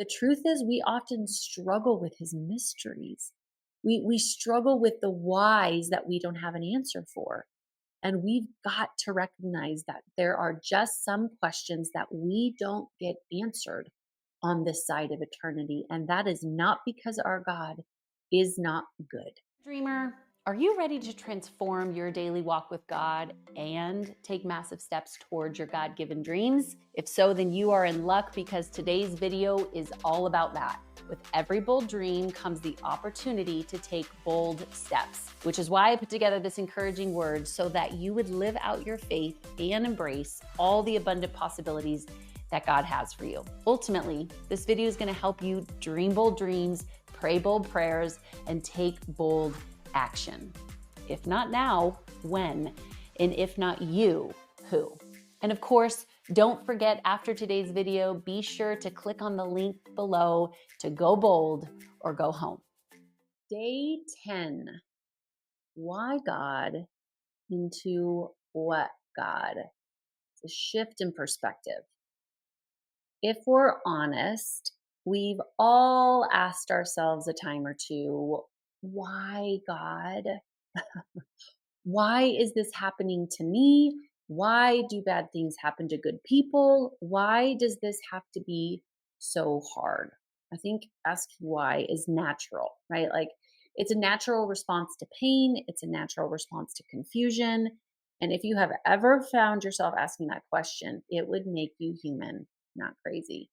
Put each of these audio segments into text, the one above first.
The truth is, we often struggle with his mysteries. We struggle with the whys that we don't have an answer for. And we've got to recognize that there are just some questions that we don't get answered on this side of eternity. And that is not because our God is not good. Dreamer, are you ready to transform your daily walk with God and take massive steps towards your God-given dreams? If so, then you are in luck because today's video is all about that. With every bold dream comes the opportunity to take bold steps, which is why I put together this encouraging word so that you would live out your faith and embrace all the abundant possibilities that God has for you. Ultimately, this video is going to help you dream bold dreams, pray bold prayers, and take bold action. If not now, when? And if not you, who? And of course, don't forget after today's video, be sure to click on the link below to go bold or go home. Day 10. Why God into what God? It's a shift in perspective. If we're honest, we've all asked ourselves a time or two, why God? Why is this happening to me? Why do bad things happen to good people? Why does this have to be so hard? I think asking why is natural, right? Like it's a natural response to pain, it's a natural response to confusion. And if you have ever found yourself asking that question, it would make you human, not crazy.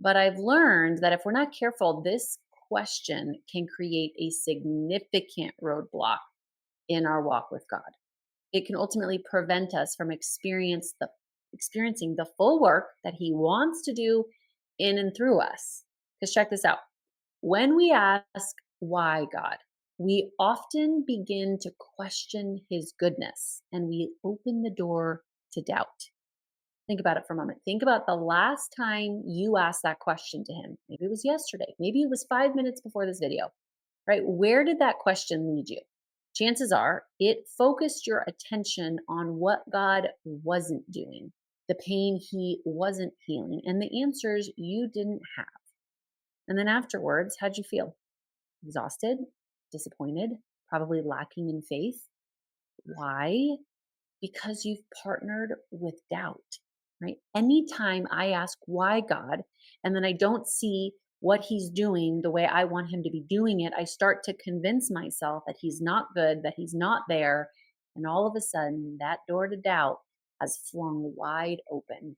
But I've learned that if we're not careful, this question can create a significant roadblock in our walk with God. It can ultimately prevent us from experiencing the full work that he wants to do in and through us. Because check this out. When we ask, why God, we often begin to question his goodness and we open the door to doubt. Think about it for a moment. Think about the last time you asked that question to him. Maybe it was yesterday. Maybe it was 5 minutes before this video, right? Where did that question lead you? Chances are it focused your attention on what God wasn't doing, the pain he wasn't healing, and the answers you didn't have. And then afterwards, how'd you feel? Exhausted, disappointed, probably lacking in faith. Why? Because you've partnered with doubt, right? Anytime I ask why God, and then I don't see what he's doing the way I want him to be doing it, I start to convince myself that he's not good, that he's not there. And all of a sudden, that door to doubt has flung wide open.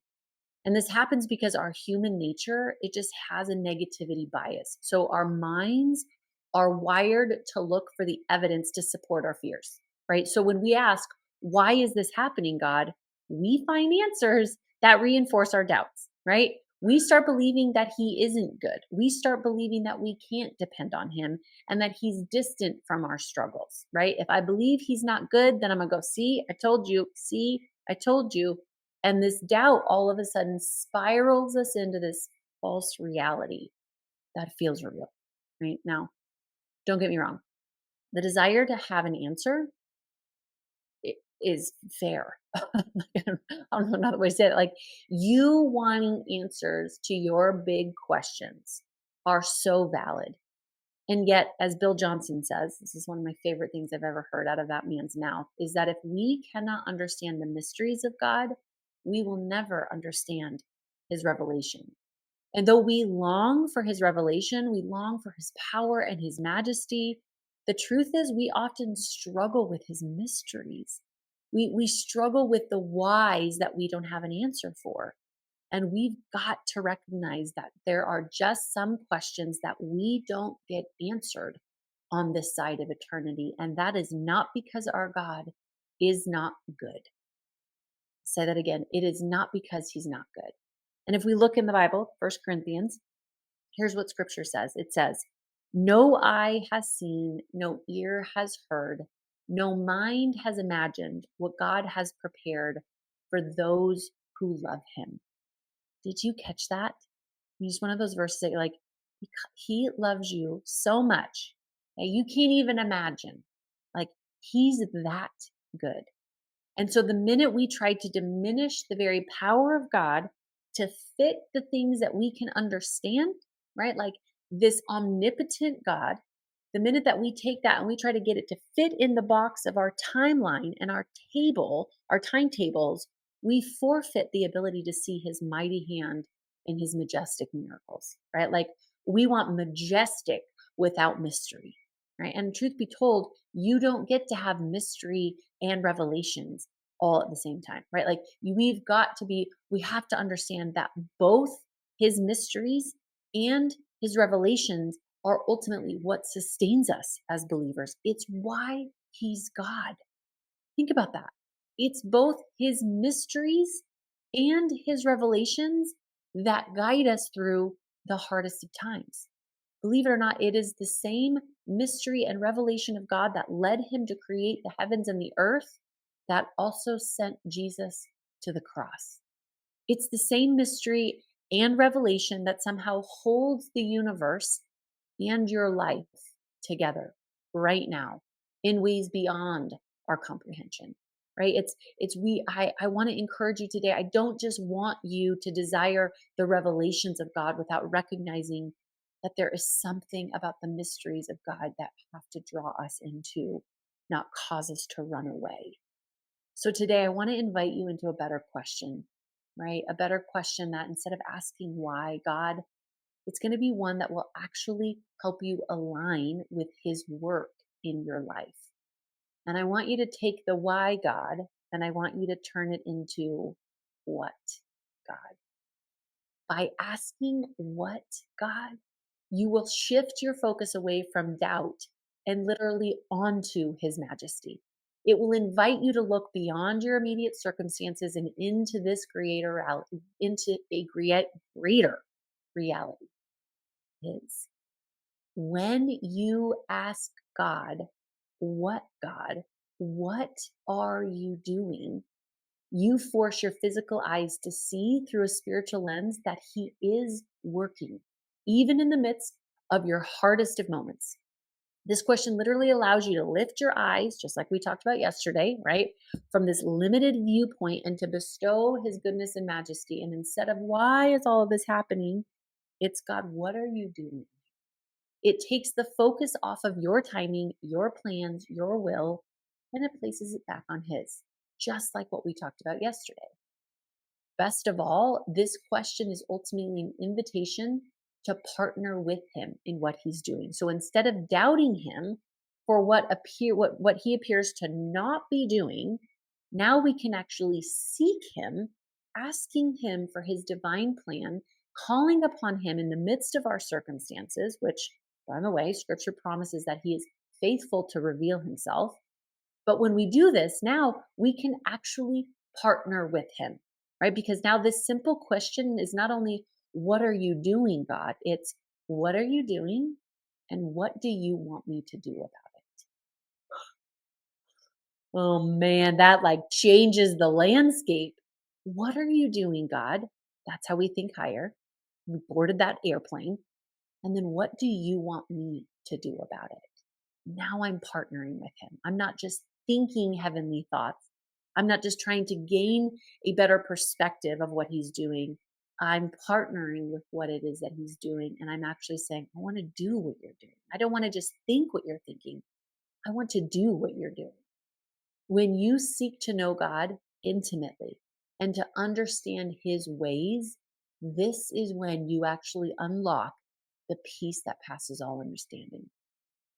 And this happens because our human nature, it just has a negativity bias. So our minds are wired to look for the evidence to support our fears, right? So when we ask, why is this happening, God? We find answers that reinforce our doubts, right? We start believing that he isn't good. We start believing that we can't depend on him and that he's distant from our struggles, right? If I believe he's not good, then I'm going to go, see, I told you, see, I told you. And this doubt all of a sudden spirals us into this false reality that feels real, right? Now, don't get me wrong. The desire to have an answer is fair. I don't know another way to say it. Like you wanting answers to your big questions are so valid. And yet, as Bill Johnson says, this is one of my favorite things I've ever heard out of that man's mouth, is that if we cannot understand the mysteries of God, we will never understand his revelation. And though we long for his revelation, we long for his power and his majesty, the truth is we often struggle with his mysteries. We struggle with the whys that we don't have an answer for. And we've got to recognize that there are just some questions that we don't get answered on this side of eternity. And that is not because our God is not good. Say that again. It is not because he's not good. And if we look in the Bible, 1 Corinthians, here's what scripture says. It says, no eye has seen, no ear has heard, no mind has imagined what God has prepared for those who love him. Did you catch that? It's one of those verses that you're like, he loves you so much that you can't even imagine. Like, he's that good. And so the minute we try to diminish the very power of God to fit the things that we can understand, right? Like this omnipotent God, the minute that we take that and we try to get it to fit in the box of our timeline and our timetables, we forfeit the ability to see his mighty hand and his majestic miracles, right? Like we want majestic without mystery, right? And truth be told, you don't get to have mystery and revelations all at the same time, right? Like we have to understand that both his mysteries and his revelations are ultimately what sustains us as believers. It's why he's God. Think about that. It's both his mysteries and his revelations that guide us through the hardest of times. Believe it or not, it is the same mystery and revelation of God that led him to create the heavens and the earth that also sent Jesus to the cross. It's the same mystery and revelation that somehow holds the universe and your life together right now in ways beyond our comprehension. Right? I want to encourage you today. I don't just want you to desire the revelations of God without recognizing that there is something about the mysteries of God that have to draw us into, not cause us to run away. So today I want to invite you into a better question, right? A better question that instead of asking why God, it's going to be one that will actually help you align with his work in your life. And I want you to take the why God and I want you to turn it into what God. By asking what God, you will shift your focus away from doubt and literally onto his majesty. It will invite you to look beyond your immediate circumstances and into this into a greater reality. Is when you ask God, what are you doing? You force your physical eyes to see through a spiritual lens that he is working, even in the midst of your hardest of moments. This question literally allows you to lift your eyes, just like we talked about yesterday, right? From this limited viewpoint and to bestow his goodness and majesty. And instead of why is all of this happening, it's God, what are you doing? It takes the focus off of your timing, your plans, your will, and it places it back on his, just like what we talked about yesterday. Best of all, this question is ultimately an invitation to partner with him in what he's doing. So instead of doubting him for what he appears to not be doing, now we can actually seek him, asking him for his divine plan, calling upon him in the midst of our circumstances, which, by the way, scripture promises that he is faithful to reveal himself. But when we do this, now we can actually partner with him, right? Because now this simple question is not only, what are you doing, God? It's, what are you doing? And what do you want me to do about it? Oh man, that like changes the landscape. What are you doing, God? That's how we think higher. We boarded that airplane. And then what do you want me to do about it? Now I'm partnering with him. I'm not just thinking heavenly thoughts. I'm not just trying to gain a better perspective of what he's doing. I'm partnering with what it is that he's doing. And I'm actually saying, I want to do what you're doing. I don't want to just think what you're thinking. I want to do what you're doing. When you seek to know God intimately and to understand his ways, this is when you actually unlock the peace that passes all understanding.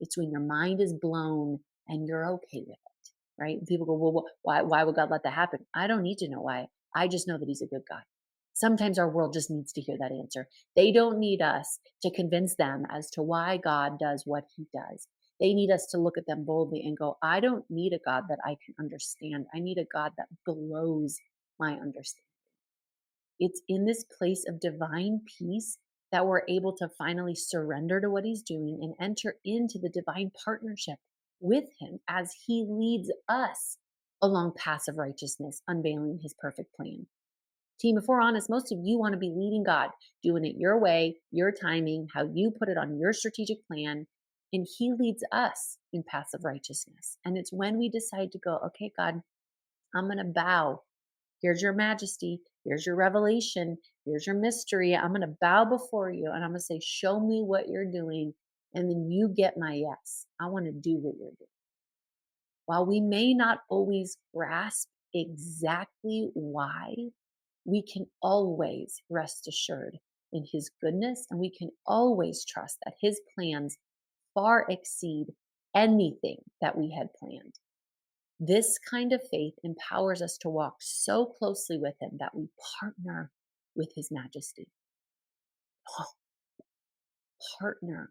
It's when your mind is blown and you're okay with it, right? And people go, well, why would God let that happen? I don't need to know why. I just know that he's a good God. Sometimes our world just needs to hear that answer. They don't need us to convince them as to why God does what he does. They need us to look at them boldly and go, I don't need a God that I can understand. I need a God that blows my understanding. It's in this place of divine peace that we're able to finally surrender to what he's doing and enter into the divine partnership with him as he leads us along paths of righteousness, unveiling his perfect plan. Team, if we're honest, most of you want to be leading God, doing it your way, your timing, how you put it on your strategic plan. And he leads us in paths of righteousness. And it's when we decide to go, okay, God, I'm going to bow. Here's your majesty. Here's your revelation. Here's your mystery. I'm going to bow before you and I'm going to say, show me what you're doing. And then you get my yes. I want to do what you're doing. While we may not always grasp exactly why, we can always rest assured in his goodness, and we can always trust that his plans far exceed anything that we had planned. This kind of faith empowers us to walk so closely with him that we partner with his majesty. Oh, partner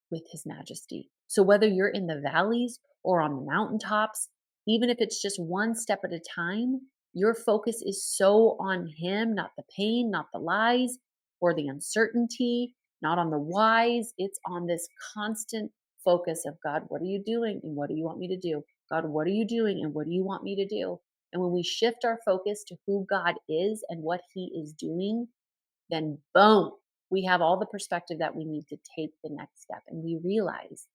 with his majesty. So whether you're in the valleys or on the mountaintops, even if it's just one step at a time, your focus is so on him, not the pain, not the lies or the uncertainty, not on the whys. It's on this constant focus of God, what are you doing? And what do you want me to do? God, what are you doing? And what do you want me to do? And when we shift our focus to who God is and what he is doing, then boom, we have all the perspective that we need to take the next step. And we realize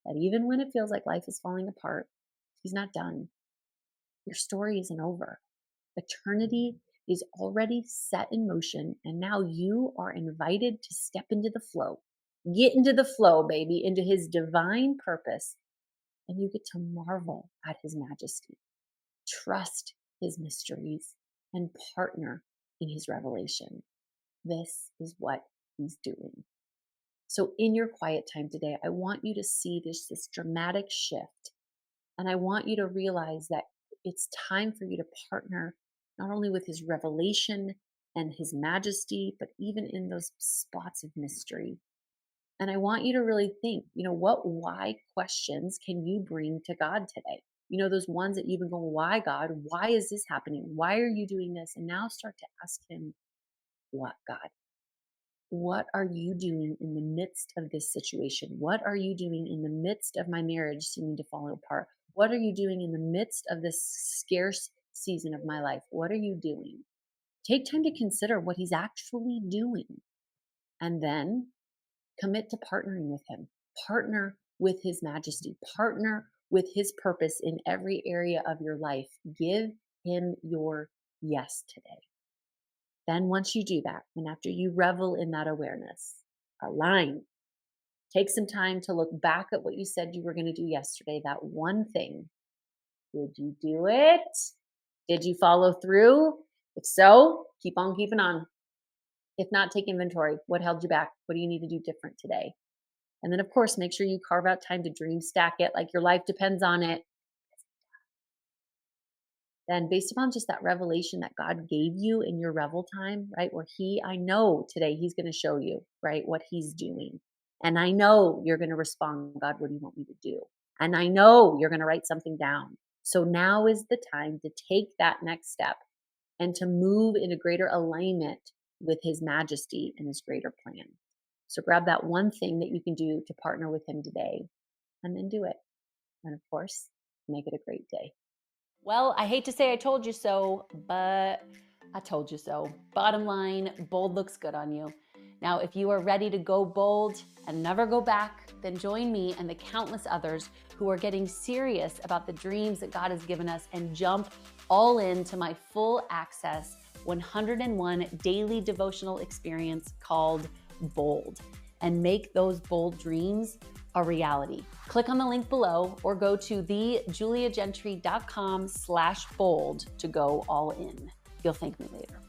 that even when it feels like life is falling apart, he's not done. Your story isn't over. Eternity is already set in motion. And now you are invited to step into the flow. Get into the flow, baby, into his divine purpose. And you get to marvel at his majesty, trust his mysteries, and partner in his revelation. This is what he's doing. So in your quiet time today, I want you to see this dramatic shift. And I want you to realize that it's time for you to partner not only with his revelation and his majesty, but even in those spots of mystery. And I want you to really think, what why questions can you bring to God today? Those ones that you've been going, why God? Why is this happening? Why are you doing this? And now start to ask him, what God? What are you doing in the midst of this situation? What are you doing in the midst of my marriage seeming to fall apart? What are you doing in the midst of this scarce season of my life? What are you doing? Take time to consider what he's actually doing and then commit to partnering with him. Partner with his majesty. Partner with his purpose in every area of your life. Give him your yes today. Then once you do that, and after you revel in that awareness, align. Take some time to look back at what you said you were going to do yesterday, that one thing. Did you do it? Did you follow through? If so, keep on keeping on. If not, take inventory. What held you back? What do you need to do different today? And then, of course, make sure you carve out time to dream stack it like your life depends on it. Then based upon just that revelation that God gave you in your revel time, right? Where I know today he's going to show you, right, what he's doing. And I know you're going to respond, God, what do you want me to do? And I know you're going to write something down. So now is the time to take that next step and to move in a greater alignment with his majesty and his greater plan. So grab that one thing that you can do to partner with him today and then do it. And of course, make it a great day. Well, I hate to say I told you so, but I told you so. Bottom line, bold looks good on you. Now, if you are ready to go bold and never go back, then join me and the countless others who are getting serious about the dreams that God has given us and jump all into my full access 101 daily devotional experience called Bold, and make those bold dreams a reality. Click on the link below or go to thejuliagentry.com/bold to go all in. You'll thank me later.